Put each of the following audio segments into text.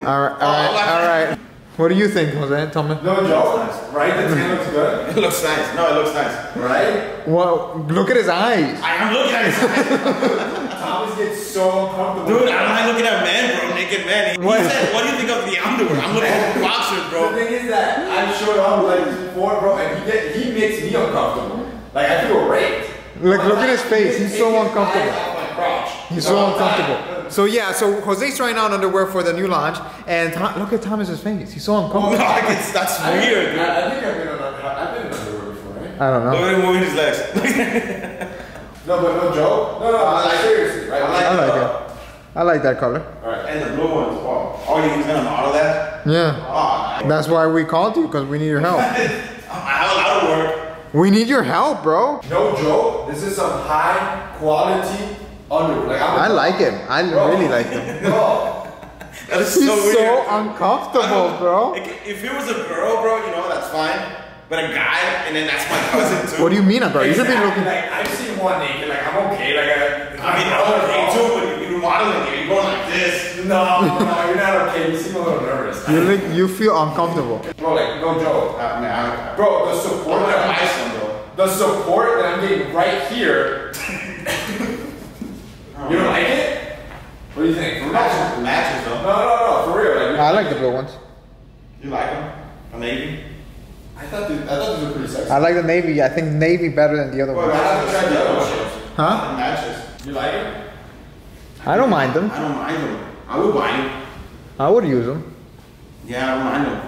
Alright. What do you think, Jose? Tell me. No joke, right? The tan looks good. It looks nice. No, it looks nice. Right? Well, look at his eyes. I'm looking at his eyes. Thomas gets so uncomfortable. Dude, I'm not looking at men, bro. Naked men. He said, what do you think of the underwear? I'm looking at boxers, bro. The thing is that I've showed up like before, bro, and he makes me uncomfortable. Like, I feel raped. Look at his face. He's so uncomfortable. He's so uncomfortable. So yeah, so Jose's trying on underwear for the new launch, and look at Thomas's face. He's so uncomfortable. No, that's weird, dude. I think I've been in underwear before, right? I don't know. Look at him moving his legs. No, but no joke. No, seriously, right? I like it. I like that color. Alright, and the blue one as well. Oh, he's gonna model that? Yeah. Oh, That's why we called you, because we need your help. I have a lot of work. We need your help, bro. No joke. This is some high quality underwear. Like, I like him. I really like him. No. That is He's so weird. so uncomfortable, bro. Like, if it was a girl, bro, you know, that's fine. But a guy, and then that's my cousin too. What do you mean a girl? You should be Exactly. looking. Like, I've seen one naked. Like, I'm okay. Like, I'm okay too, but you're modeling it. You're going like this. No, you're not okay. You seem a little nervous. You feel uncomfortable. Bro, like, no joke. Man, Bro, the support I'm that gonna buy I'm some, bro. the support that I'm getting right here. You don't like it? What do you think? Matches though. No, for real. Like, I like the blue ones. You like them? A navy? I thought these were pretty sexy. I like the navy. I think navy better than the other Well, ones. I haven't tried the other ones. Huh? It matches. You like it? I don't mind them. I don't mind them. I would buy them. I would use them. Yeah, I don't mind them.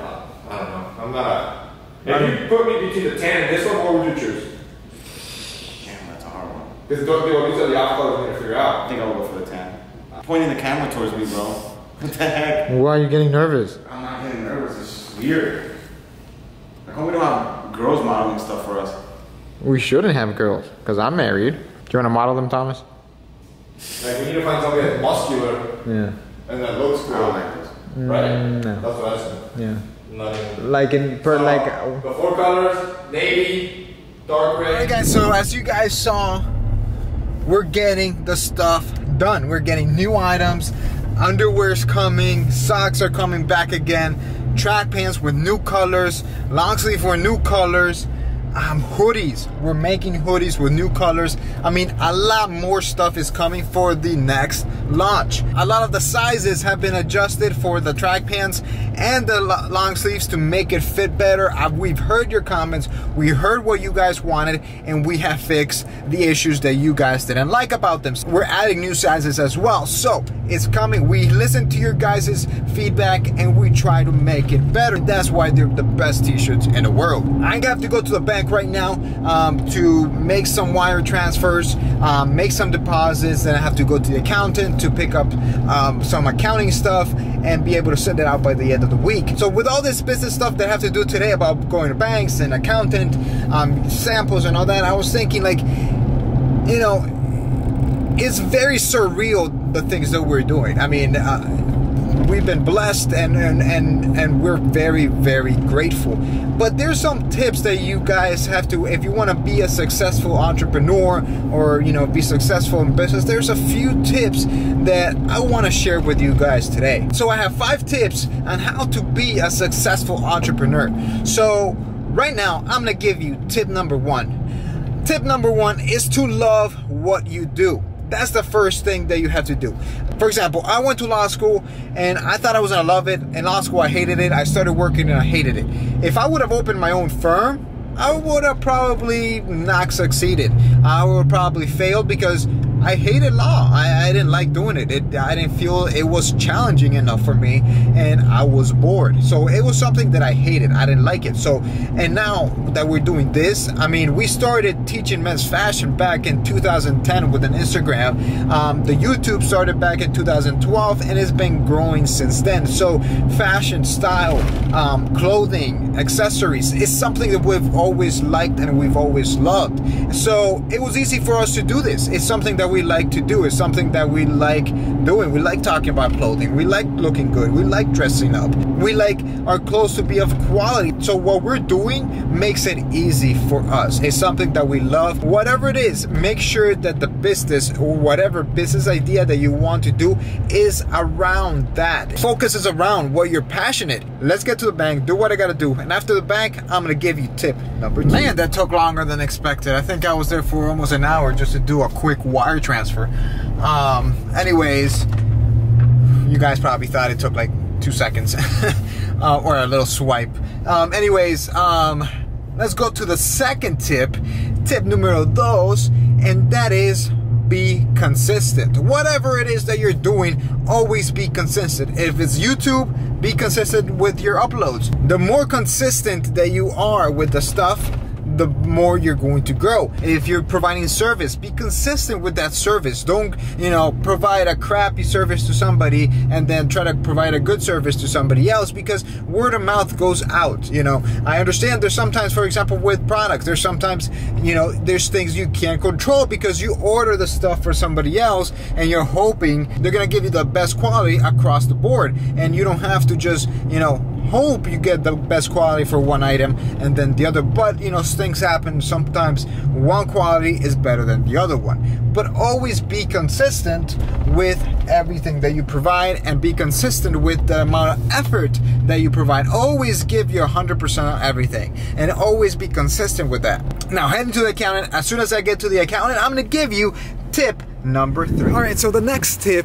I don't know. I'm not. If you put me between the tan and this one, what would you choose? Damn, that's a hard one. Because these are the off colors I'm gonna figure I out. think I'll go for the tan. Pointing the camera towards me, bro. What the heck? Why are you getting nervous? I'm not getting nervous. It's just weird. I hope we don't have girls modeling stuff for us. We shouldn't have girls, because I'm married. Do you want to model them, Thomas? Like, we need to find somebody that's muscular Yeah. and that looks I cool. don't like this. Right? No. That's what I said. Yeah. Nothing. Like in per like. The four colors: navy, dark gray. Alright guys, so as you guys saw, we're getting the stuff done. We're getting new items. Underwear's coming, socks are coming back again, track pants with new colors, long sleeve with new colors, hoodies. We're making hoodies with new colors. I mean, a lot more stuff is coming for the next launch. A lot of the sizes have been adjusted for the track pants and the long sleeves to make it fit better. We've heard your comments, we heard what you guys wanted, and we have fixed the issues that you guys didn't like about them. We're adding new sizes as well, so it's coming. We listen to your guys' feedback and we try to make it better. That's why they're the best t-shirts in the world. I have to go to the bank right now to make some wire transfers, make some deposits, then I have to go to the accountant to pick up some accounting stuff and be able to send it out by the end of the week. So with all this business stuff that I have to do today about going to banks and accountant, samples and all that, I was thinking, like, you know, it's very surreal, the things that we're doing. I mean, we've been blessed and we're very, very grateful. But there's some tips that you guys have to, if you want to be a successful entrepreneur or, you know, be successful in business, there's a few tips that I want to share with you guys today. So I have 5 tips on how to be a successful entrepreneur. So right now, I'm going to give you tip number 1. Tip number 1 is to love what you do. That's the first thing that you have to do. For example, I went to law school and I thought I was gonna love it. In law school, I hated it. I started working and I hated it. If I would have opened my own firm, I would have probably not succeeded. I would probably failed because I hated law. I didn't like doing it. I didn't feel it was challenging enough for me, and I was bored. So it was something that I hated. I didn't like it. So, and now that we're doing this, I mean, we started teaching men's fashion back in 2010 with an Instagram. The YouTube started back in 2012, and it's been growing since then. So fashion, style, clothing, accessories is something that we've always liked and we've always loved. So it was easy for us to do this. It's something that we we like to do. It's something that we like doing. We like talking about clothing. We like looking good. We like dressing up. We like our clothes to be of quality. So what we're doing makes it easy for us. It's something that we love. Whatever it is, make sure that the business or whatever business idea that you want to do is around that. Focus is around what you're passionate. Let's get to the bank, do what I gotta do, and after the bank, I'm gonna give you tip number 2. Man, that took longer than expected. I think I was there for almost an hour just to do a quick wire transfer. Anyways, you guys probably thought it took like 2 seconds or a little swipe. Let's go to the second tip, tip numero 2, and that is be consistent. Whatever it is that you're doing, always be consistent. If it's YouTube, be consistent with your uploads. The more consistent that you are with the stuff, the more you're going to grow. If you're providing service, be consistent with that service. Don't, provide a crappy service to somebody and then try to provide a good service to somebody else, because word of mouth goes out. I understand there's sometimes, for example, with products, there's sometimes, there's things you can't control because you order the stuff for somebody else and you're hoping they're gonna give you the best quality across the board, and you don't have to just, hope you get the best quality for one item and then the other. But things happen. Sometimes one quality is better than the other one. But always be consistent with everything that you provide, and be consistent with the amount of effort that you provide. Always give your 100% on everything, and always be consistent with that. Now, heading to the accountant. As soon as I get to the accountant, I'm going to give you tip number 3. All right, so the next tip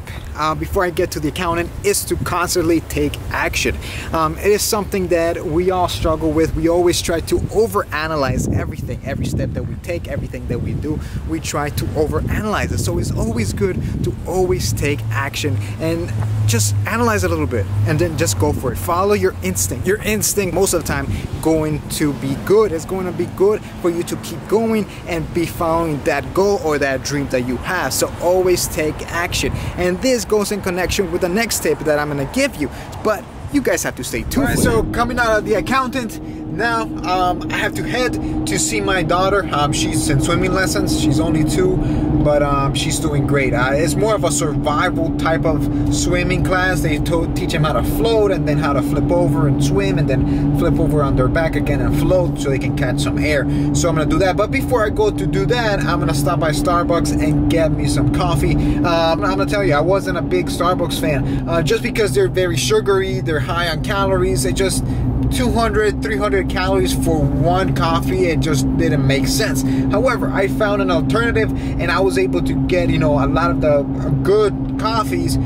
before I get to the accountant is to constantly take action. It is something that we all struggle with. We always try to overanalyze everything, every step that we take, everything that we do. We try to overanalyze it. So it's always good to always take action and just analyze a little bit and then just go for it. Follow your instinct. Your instinct most of the time going to be good. It's going to be good for you to keep going and be following that goal or that dream that you have. So always take action. And this goes in connection with the next tip that I'm going to give you. But you guys have to stay tuned. All right, so coming out of the accountant, now I have to head to see my daughter. She's in swimming lessons. She's only 2, but she's doing great. It's more of a survival type of swimming class. They teach them how to float and then how to flip over and swim and then flip over on their back again and float so they can catch some air. So I'm gonna do that. But before I go to do that, I'm gonna stop by Starbucks and get me some coffee. I'm gonna tell you, I wasn't a big Starbucks fan just because they're very sugary, they're high on calories. They just 200, 300 calories for one coffee. It just didn't make sense. However, I found an alternative and I was able to get, a lot of the good coffees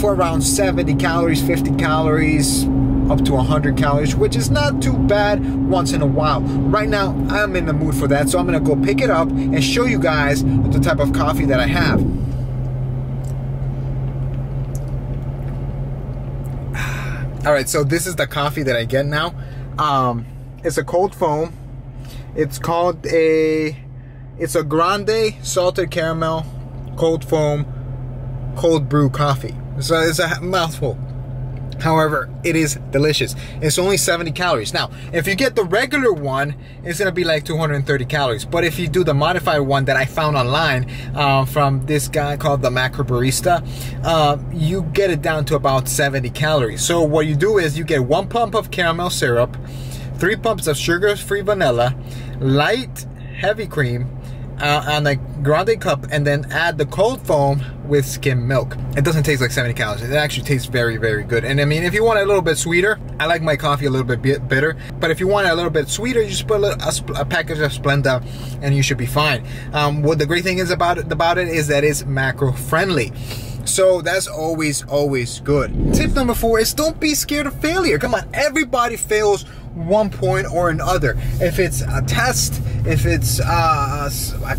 for around 70 calories, 50 calories, up to 100 calories, which is not too bad once in a while. Right now, I'm in the mood for that, so I'm gonna go pick it up and show you guys the type of coffee that I have. All right, so this is the coffee that I get now. It's a cold foam. It's a grande salted caramel cold foam cold brew coffee. So it's a mouthful. However, it is delicious. It's only 70 calories. Now, if you get the regular one, it's gonna be like 230 calories. But if you do the modified one that I found online from this guy called the Macro Barista, you get it down to about 70 calories. So what you do is you get 1 pump of caramel syrup, 3 pumps of sugar-free vanilla, light heavy cream, on a grande cup, and then add the cold foam with skim milk. It doesn't taste like 70 calories. It actually tastes very, very good. And I mean, if you want it a little bit sweeter, I like my coffee a little bit bitter, but if you want it a little bit sweeter, you just put a package of Splenda and you should be fine. What the great thing is about it is that it's macro friendly. So that's always good. Tip number 4 is don't be scared of failure. Come on, everybody fails one point or another. If it's a test, if it's a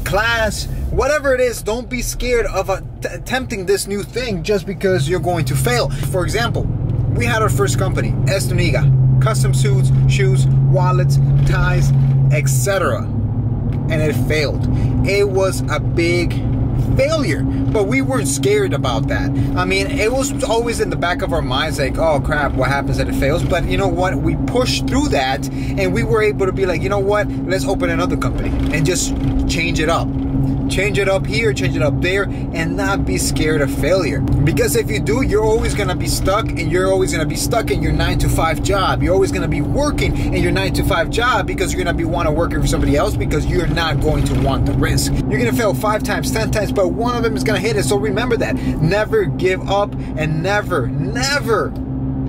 class, whatever it is, don't be scared of attempting this new thing just because you're going to fail. For example, we had our first company, Zunigas, custom suits, shoes, wallets, ties, etc. And it failed. It was a big failure, but we weren't scared about that. I mean, it was always in the back of our minds like, oh crap, what happens if it fails? But you know what, we pushed through that and we were able to be like, you know what, let's open another company and just change it up. Change it up here, change it up there, and not be scared of failure. Because if you do, you're always gonna be stuck, and you're always gonna be stuck in your 9-to-5 job. You're always gonna be working in your 9-to-5 job because you're gonna be wanting to work for somebody else because you're not going to want the risk. You're gonna fail 5 times, 10 times, but one of them is gonna hit it. So remember that. Never give up, and never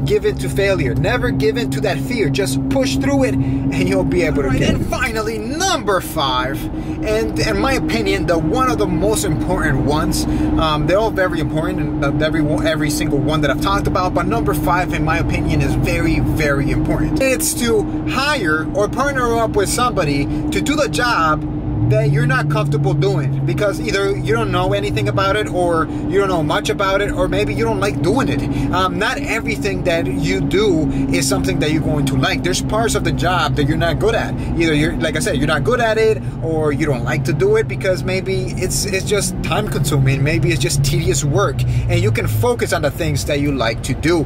give in to failure. Never give in to that fear. Just push through it and you'll be able to get it. And finally, number 5, and in my opinion, one of the most important ones. They're all very important, and every single one that I've talked about, but number 5 in my opinion is very, very important. It's to hire or partner up with somebody to do the job that you're not comfortable doing, because either you don't know anything about it, or you don't know much about it, or maybe you don't like doing it. Not everything that you do is something that you're going to like. There's parts of the job that you're not good at. Either you're, like I said, you're not good at it, or you don't like to do it because maybe it's just time consuming, maybe it's just tedious work, and you can focus on the things that you like to do.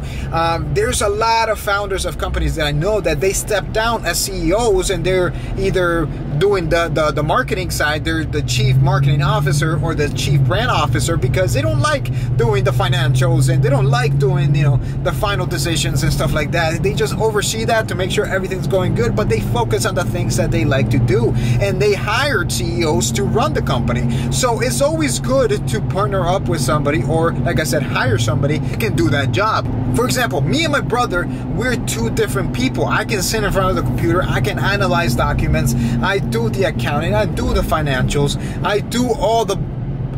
There's a lot of founders of companies that I know that they step down as CEOs, and they're either doing the marketing side, they're the chief marketing officer or the chief brand officer, because they don't like doing the financials, and they don't like doing, you know, the final decisions and stuff like that. They just oversee that to make sure everything's going good, but they focus on the things that they like to do, and they hired CEOs to run the company. So it's always good to partner up with somebody, or like I said, hire somebody who can do that job. For example, me and my brother, we're 2 different people. I can sit in front of the computer, I can analyze documents, I do the accounting, I do the financials, I do all the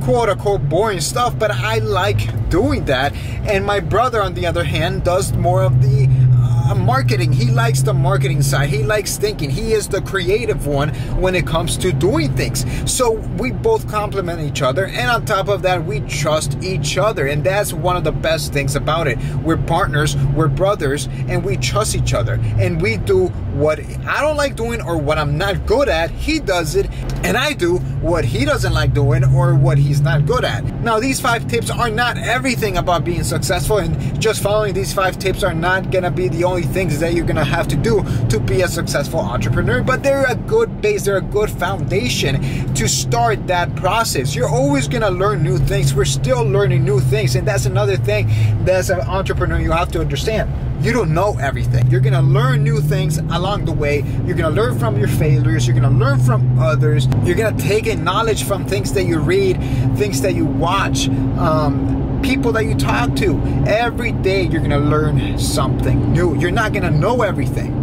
quote-unquote boring stuff, but I like doing that. And my brother, on the other hand, does more of the marketing. He likes the marketing side. He likes thinking. He is the creative one when it comes to doing things. So we both complement each other, and on top of that, we trust each other, and that's one of the best things about it. We're partners, we're brothers, and we trust each other, and we do what I don't like doing, or what I'm not good at. He does it, and I do what he doesn't like doing, or what he's not good at. Now, these 5 tips are not everything about being successful, and just following these 5 tips are not gonna be the only things that you're gonna have to do to be a successful entrepreneur, but they're a good base, they're a good foundation to start that process. You're always gonna learn new things. We're still learning new things, and that's another thing that as an entrepreneur you have to understand. You don't know everything. You're gonna learn new things along the way. You're gonna learn from your failures. You're gonna learn from others. You're gonna take in knowledge from things that you read, things that you watch, people that you talk to. Every day you're gonna learn something new. You're not gonna know everything.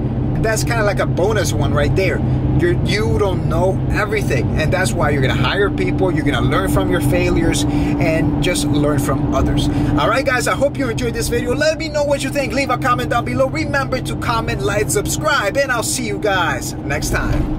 That's kind of like a bonus one right there. You don't know everything, and that's why you're gonna hire people. You're gonna learn from your failures and just learn from others. All right, guys, I hope you enjoyed this video. Let me know what you think. Leave a comment down below. Remember to comment, like, subscribe, and I'll see you guys next time.